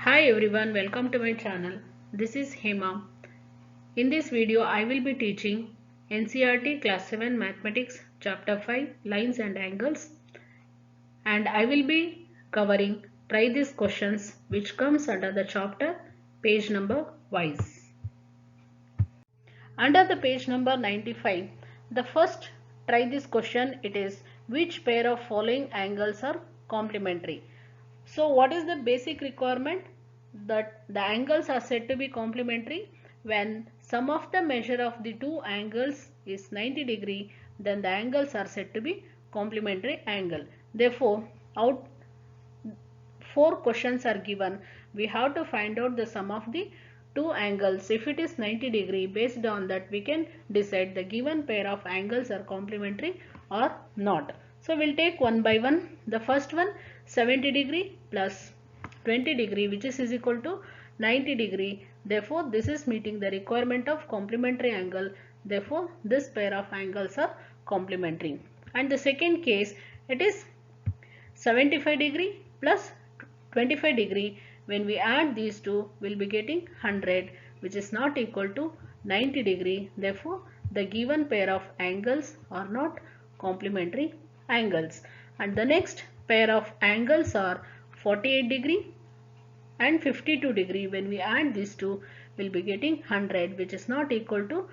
Hi everyone, welcome to my channel. This is Hema. In this video, I will be teaching NCERT Class 7 Mathematics Chapter 5 Lines and Angles, and I will be covering try these questions which comes under the chapter page number wise. Under the page number 95, the first try this question, it is which pair of following angles are complementary. So what is the basic requirement? That the angles are said to be complementary when sum of the measure of the two angles is 90 degree, then the angles are said to be complementary angle. Therefore, out 4 questions are given. We have to find out the sum of the two angles. If it is 90 degree, based on that we can decide the given pair of angles are complementary or not. So we'll take one by one. The first one, 70 degree plus 20 degree, which is equal to 90 degree. Therefore this is meeting the requirement of complementary angle. Therefore this pair of angles are complementary. And the second case, it is 75 degree plus 25 degree. When we add these two, we'll be getting 100, which is not equal to 90 degree. Therefore the given pair of angles are not complementary angles. And the next pair of angles are 48 degree and 52 degree. When we add these two, we'll be getting 100, which is not equal to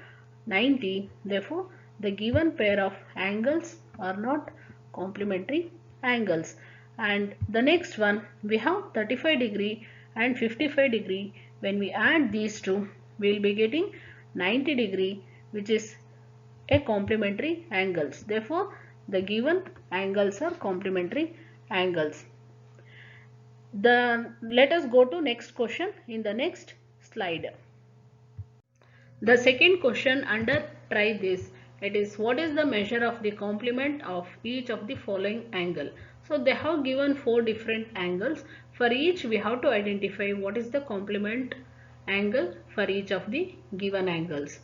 90. Therefore the given pair of angles are not complementary angles. And the next one, we have 35 degree and 55 degree. When we add these two, we'll be getting 90 degree, which is a complementary angles. Therefore the given angles are complementary angles. Let us go to next question in the next slide. The second question under try this, it is what is the measure of the complement of each of the following angle. So they have given 4 different angles. For each we have to identify what is the complement angle for each of the given angles.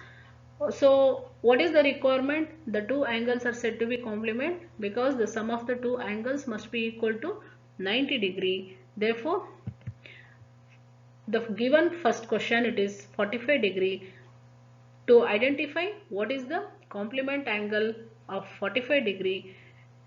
So what is the requirement? The two angles are said to be complement because the sum of the two angles must be equal to 90 degree. Therefore the given first question, it is 45 degree. To identify what is the complement angle of 45 degree,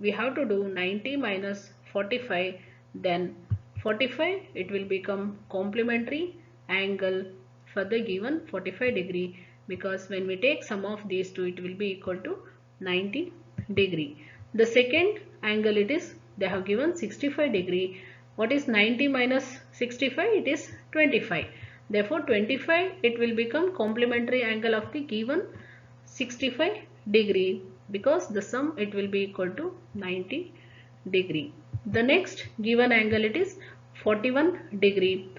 we have to do 90 minus 45, then 45 it will become complementary angle for the given 45 degree, because when we take sum of these two it will be equal to 90 degree. The second angle, it is they have given 65 degree. What is 90 minus 65? It is 25. Therefore 25 it will become complementary angle of the given 65 degree, because the sum it will be equal to 90 degree. The next given angle, it is 41 degree.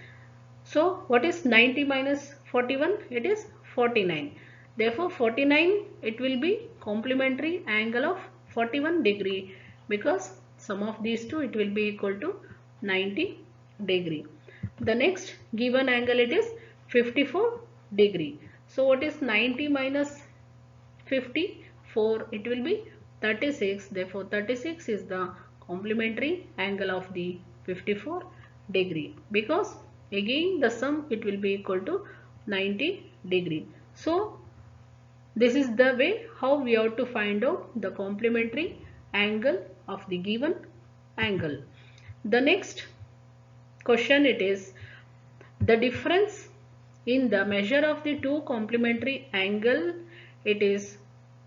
So what is 90 minus 41? It is 49. Therefore 49 it will be complementary angle of 41 degree, because sum of these two it will be equal to 90 degree. The next given angle, it is 54 degree. So what is 90 minus 54? It will be 36. Therefore 36 is the complementary angle of the 54 degree, because again the sum it will be equal to 90 degree. So this is the way how we have to find out the complementary angle of the given angle. The next question, it is the difference in the measure of the two complementary angle, it is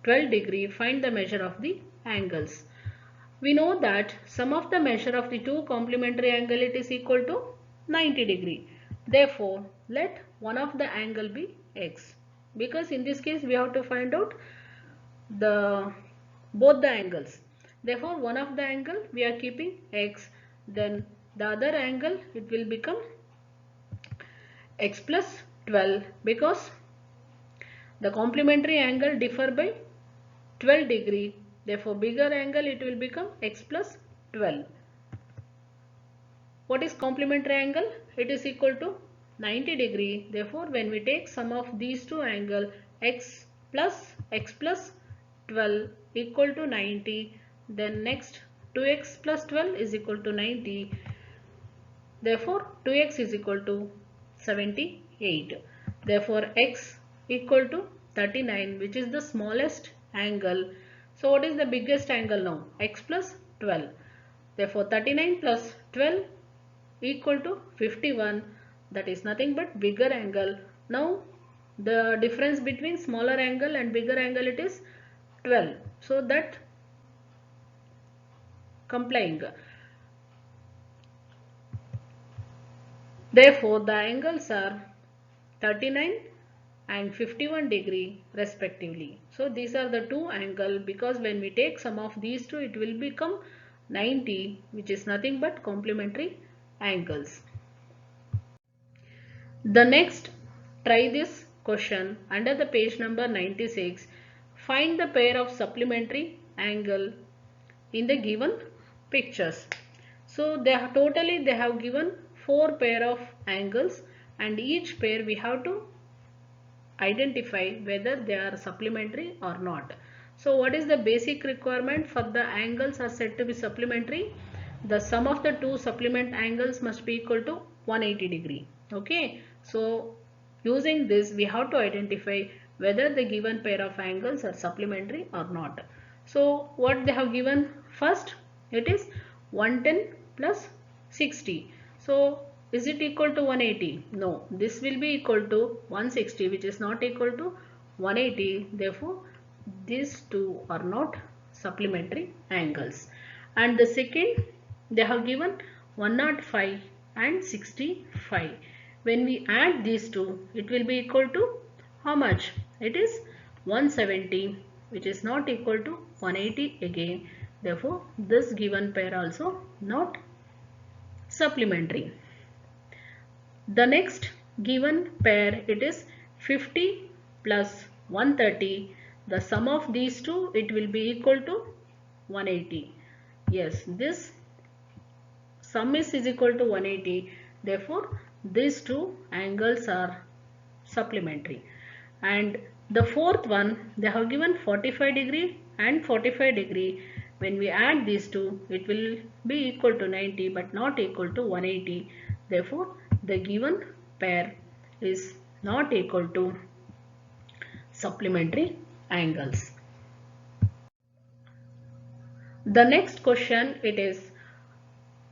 12 degree. Find the measure of the angles. We know that sum of the measure of the two complementary angle, it is equal to 90 degree. Therefore let one of the angle be x, because in this case we have to find out both the angles. Therefore one of the angle we are keeping x, then the other angle it will become x plus 12, because the complementary angle differ by 12 degree. Therefore bigger angle it will become x plus 12. What is complementary angle? It is equal to 90 degree. Therefore when we take sum of these two angle, x plus 12 equal to 90, then next 2x plus 12 is equal to 90. Therefore 2x is equal to 78. Therefore x equal to 39, which is the smallest angle. So what is the biggest angle now? X plus 12. Therefore 39 plus 12 equal to 51. That is nothing but bigger angle. Now the difference between smaller angle and bigger angle, it is 12. So that complying. Therefore the angles are 39 and 51 degree respectively. So these are the two angles, because when we take sum of these two, it will become 90, which is nothing but complementary angles. The next, try this question under the page number 96. Find the pair of supplementary angle in the given pictures. So they have given 4 pair of angles, and each pair we have to identify whether they are supplementary or not. So what is the basic requirement for the angles are said to be supplementary? The sum of the two supplement angles must be equal to 180 degree. Okay. So using this we have to identify whether the given pair of angles are supplementary or not. So what they have given first, it is 110 plus 60. So is it equal to 180? No, this will be equal to 160, which is not equal to 180. Therefore these two are not supplementary angles. And the second, they have given 105 and 65. When we add these two, it will be equal to how much? It is 170, which is not equal to 180 again. Therefore this given pair also not supplementary. The next given pair, it is 50 plus 130. The sum of these two, it will be equal to 180. Yes, this sum is equal to 180. Therefore these two angles are supplementary. And the fourth one, they have given 45 degree and 45 degree. When we add these two, it will be equal to 90 but not equal to 180. Therefore the given pair is not equal to supplementary angles. The next question, it is,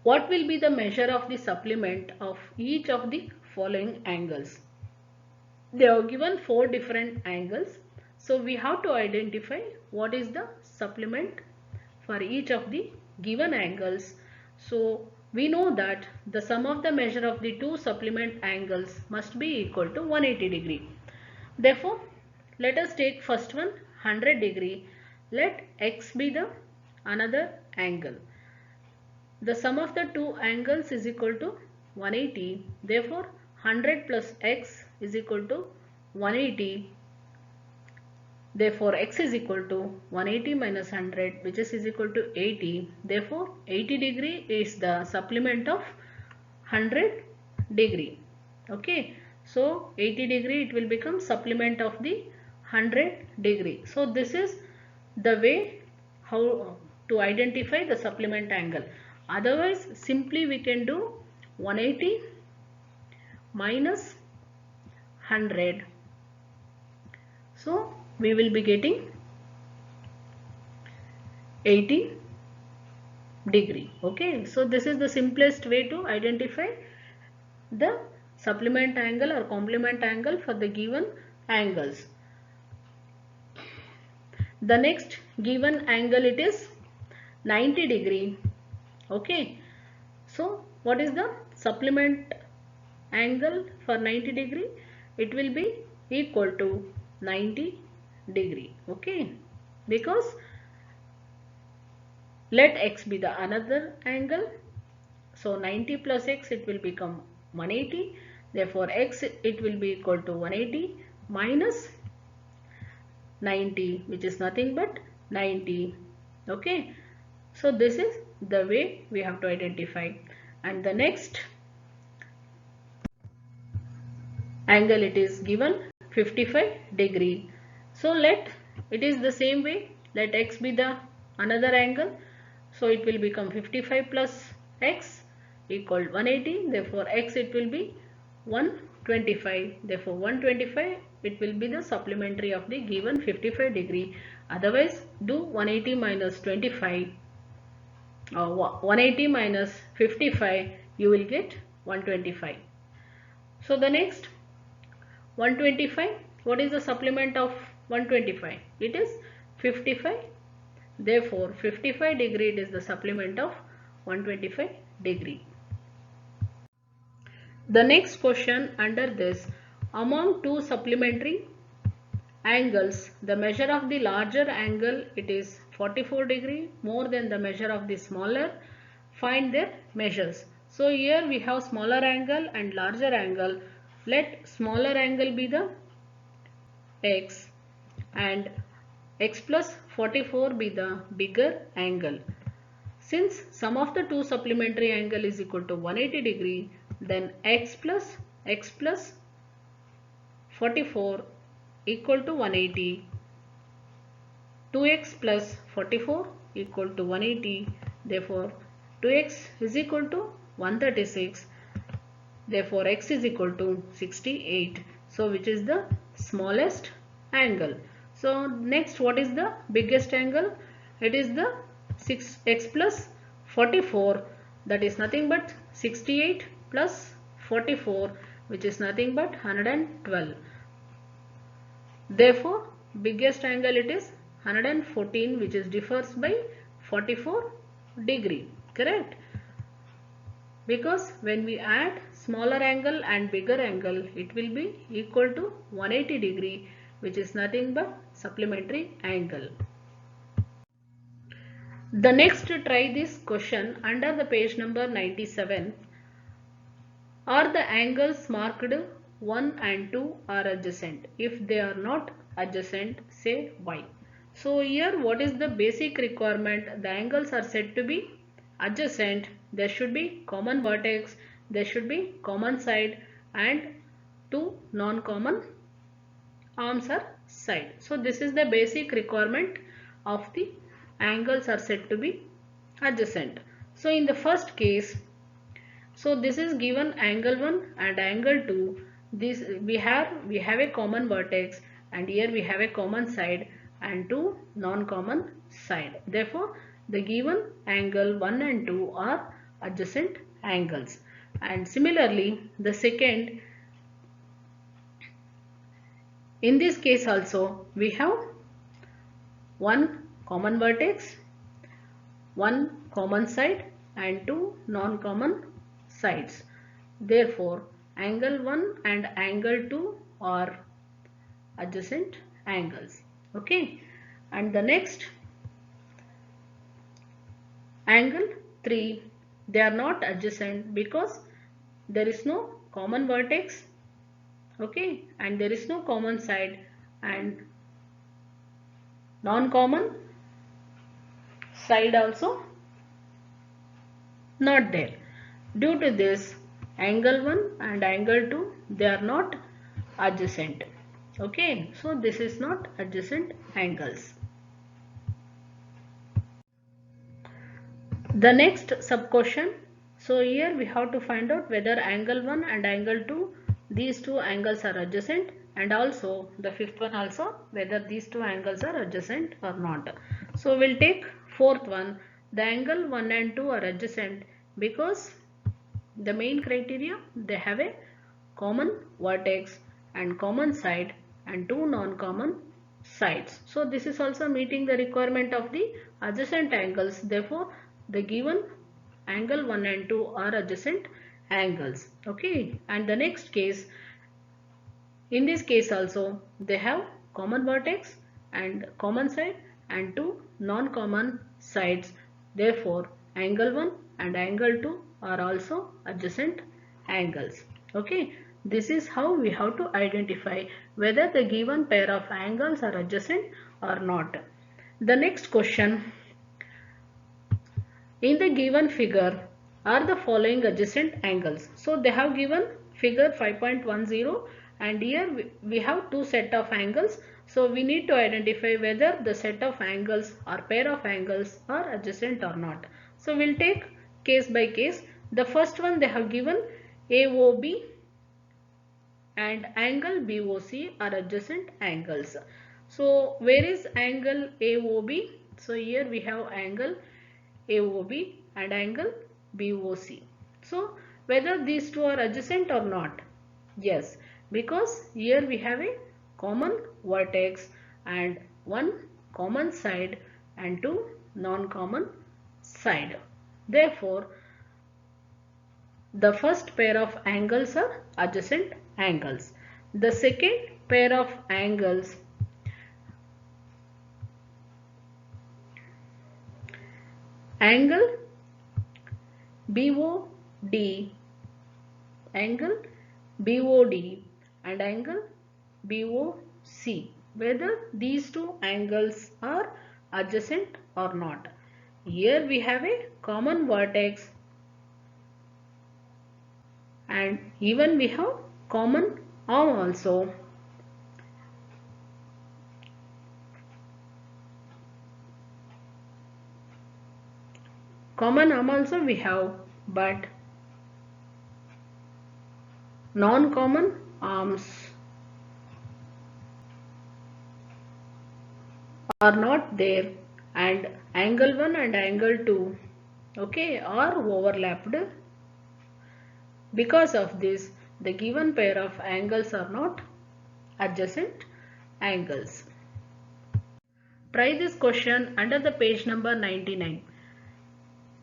what will be the measure of the supplement of each of the following angles? They are given 4 different angles. So we have to identify what is the supplement for each of the given angles. So we know that the sum of the measure of the two supplement angles must be equal to 180 degree. Therefore, let us take first one 100 degree. Let x be the another angle. The sum of the two angles is equal to 180. Therefore, 100 plus x is equal to 180. Therefore, x is equal to 180 minus 100, which is equal to 80. Therefore, 80 degree is the supplement of 100 degree. Okay. So, 80 degree it will become supplement of the 100 degree. So, this is the way how to identify the supplement angle. Otherwise, simply we can do 180 minus 100. So we will be getting 80 degree. Okay. So this is the simplest way to identify the supplement angle or complement angle for the given angles. The next given angle, it is 90 degree. Okay. So what is the supplement angle for 90 degree? It will be equal to 90 degree. Okay. Because let x be the another angle. So 90 plus x, it will become 180. Therefore x, it will be equal to 180 minus 90, which is nothing but 90. Okay. So this is the way we have to identify. And the next angle, it is given 55 degree. So let it is the same way. Let x be the another angle. So it will become 55 plus x equal 180. Therefore x it will be 125. Therefore 125 it will be the supplementary of the given 55 degree. Otherwise do 180 minus 25 or 180 minus 55, you will get 125. So the next 125, what is the supplement of 125? It is 55. Therefore 55 degree it is the supplement of 125 degree. The next question under this, among two supplementary angles, the measure of the larger angle it is 44 degree more than the measure of the smaller. Find their measures. So here we have smaller angle and larger angle. Let smaller angle be the x and x plus 44 be the bigger angle. Since sum of the two supplementary angle is equal to 180 degree, then x plus 44 equal to 180, 2x plus 44 equal to 180, therefore 2x is equal to 136, therefore x is equal to 68. So which is the smallest angle? So next, what is the biggest angle? It is the 6x plus 44, that is nothing but 68 plus 44, which is nothing but 112. Therefore biggest angle it is 114, which is differs by 44 degree, correct? Because when we add smaller angle and bigger angle, it will be equal to 180 degree, which is nothing but supplementary angle. The next, try this question under the page number 97. Are the angles marked 1 and 2 are adjacent? If they are not adjacent, say why. So here what is the basic requirement? The angles are said to be adjacent. There should be common vertex, there should be common side, and two non-common arms or side. So this is the basic requirement of the angles are said to be adjacent. So in the first case, so this is given angle 1 and angle 2. This we have a common vertex, and here we have a common side and two non-common side. Therefore the given angle 1 and 2 are adjacent angles. And similarly the second, in this case also we have one common vertex, one common side and two non-common sides. Therefore angle 1 and angle 2 are adjacent angles. Okay, and the next angle 3, they are not adjacent because there is no common vertex, okay, and there is no common side and non-common side also not there. Due to this, angle 1 and angle 2, they are not adjacent. Okay, so this is not adjacent angles. The next sub question. So here we have to find out whether angle 1 and angle 2, these two angles are adjacent, and also the fifth one also, whether these two angles are adjacent or not. So we'll take fourth one. The angle 1 and 2 are adjacent because the main criteria, they have a common vertex and common side and two non-common sides. So this is also meeting the requirement of the adjacent angles. Therefore the given angle 1 and 2 are adjacent angles. Okay, and the next case, in this case also they have common vertex and common side and two non-common sides. Therefore angle 1 and angle 2 are also adjacent angles. Okay, this is how we have to identify whether the given pair of angles are adjacent or not. The next question, in the given figure are the following adjacent angles. So they have given figure 5.10, and here we have two set of angles. So we need to identify whether the set of angles or pair of angles are adjacent or not. So we'll take case by case. The first one they have given AOB and angle BOC are adjacent angles. So where is angle AOB? So here we have angle AOB and angle BOC. So whether these two are adjacent or not? Yes, because here we have a common vertex and one common side and two non-common side. Therefore, the first pair of angles are adjacent angles. The second pair of angles angle BOD, angle BOD and angle BOC, whether these two angles are adjacent or not. Here we have a common vertex and even we have common arm also. Common arm also we have, but non-common arms are not there, and angle 1 and angle 2 are overlapped. Because of this, the given pair of angles are not adjacent angles. Try this question under the page number 99.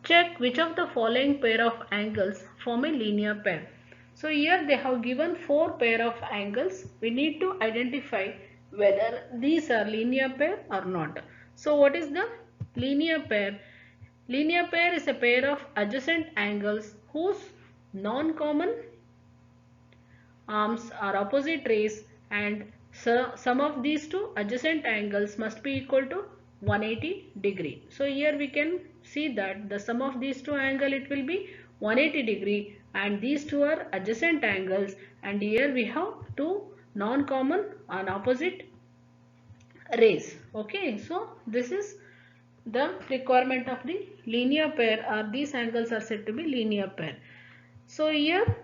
Check which of the following pair of angles form a linear pair. So here they have given 4 pair of angles. We need to identify whether these are linear pair or not. So what is the linear pair? Linear pair is a pair of adjacent angles whose non-common arms are opposite rays, and sum of these two adjacent angles must be equal to 180 degree. So here we can see that the sum of these two angles, it will be 180 degree, and these two are adjacent angles, and here we have two non-common and opposite rays. Okay, so this is the requirement of the linear pair, or these angles are said to be linear pair. So here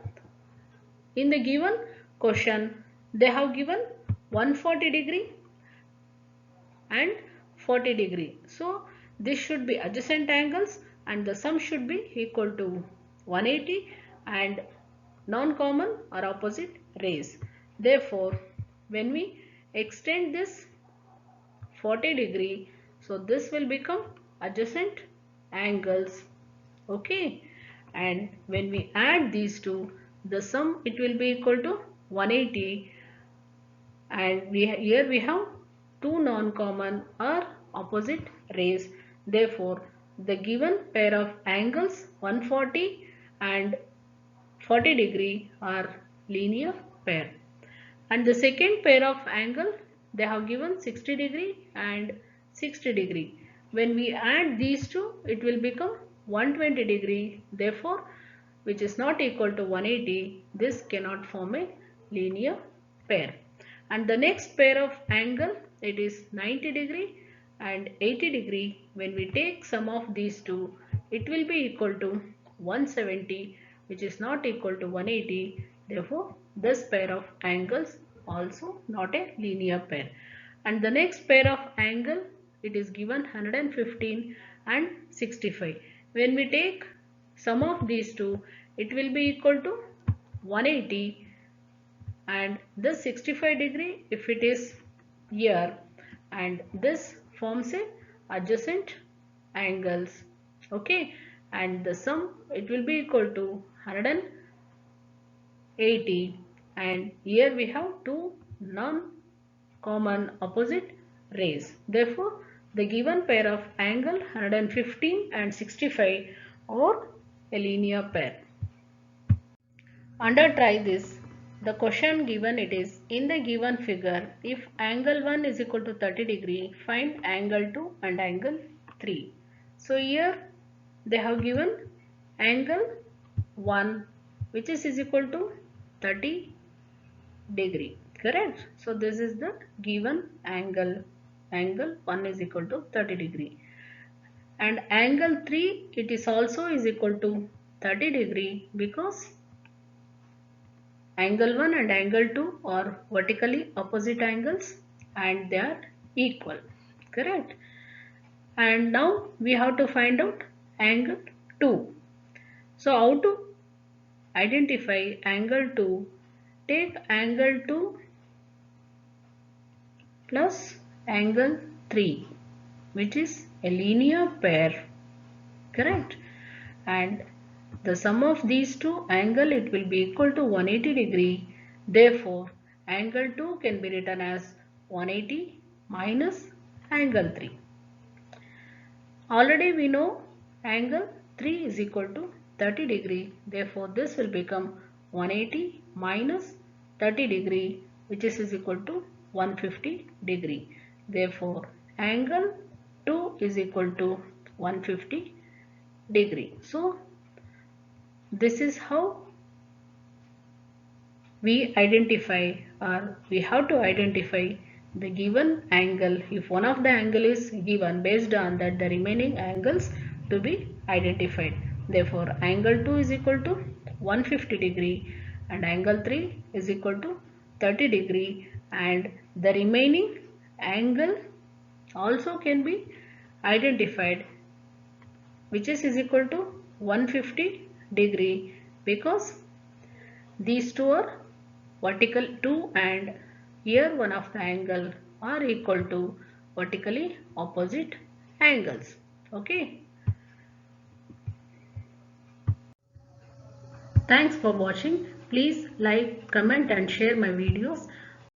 in the given question they have given 140 degree and 40 degree. So this should be adjacent angles and the sum should be equal to 180 and non-common or opposite rays. Therefore, when we extend this 40 degree, so this will become adjacent angles. Okay, and when we add these two, the sum it will be equal to 180, and here we have two non-common or opposite rays. Therefore, the given pair of angles 140 and 40 degree are linear pair. And the second pair of angle they have given 60 degree and 60 degree. When we add these two, it will become 120 degree. Therefore, which is not equal to 180, this cannot form a linear pair. And the next pair of angle, it is 90 degree and 80 degree. When we take sum of these two, it will be equal to 170, which is not equal to 180. Therefore, this pair of angles also not a linear pair. And the next pair of angle, it is given 115 and 65. When we take sum of these two, it will be equal to 180, and this 65 degree if it is here, and this forms a adjacent angles. Okay, and the sum it will be equal to 180, and here we have two non-common opposite rays. Therefore, the given pair of angle 115 and 65 are a linear pair. Under try this, the question given it is, in the given figure, if angle 1 is equal to 30 degree, find angle 2 and angle 3. So here they have given angle 1 which is equal to 30 degree, correct? So this is the given angle. Angle 1 is equal to 30 degree. And angle 3, it is also is equal to 30 degree because angle 1 and angle 2 are vertically opposite angles and they are equal. Correct? And now we have to find out angle 2. So how to identify angle 2? Take angle 2 plus angle 3, which is a linear pair. Correct? And the sum of these two angle, it will be equal to 180 degree. Therefore, angle 2 can be written as 180 minus angle 3. Already we know angle 3 is equal to 30 degree. Therefore, this will become 180 minus 30 degree, which is equal to 150 degree. Therefore, angle 2 is equal to 150 degree. So, this is how we identify, or we have to identify the given angle. If one of the angle is given, based on that the remaining angles to be identified. Therefore, angle 2 is equal to 150 degree and angle 3 is equal to 30 degree, and the remaining angle also can be identified, which is equal to 150 degree, because these two are vertical 2 and here one of the angle are equal to vertically opposite angles. Okay. Thanks for watching. Please like, comment and share my videos.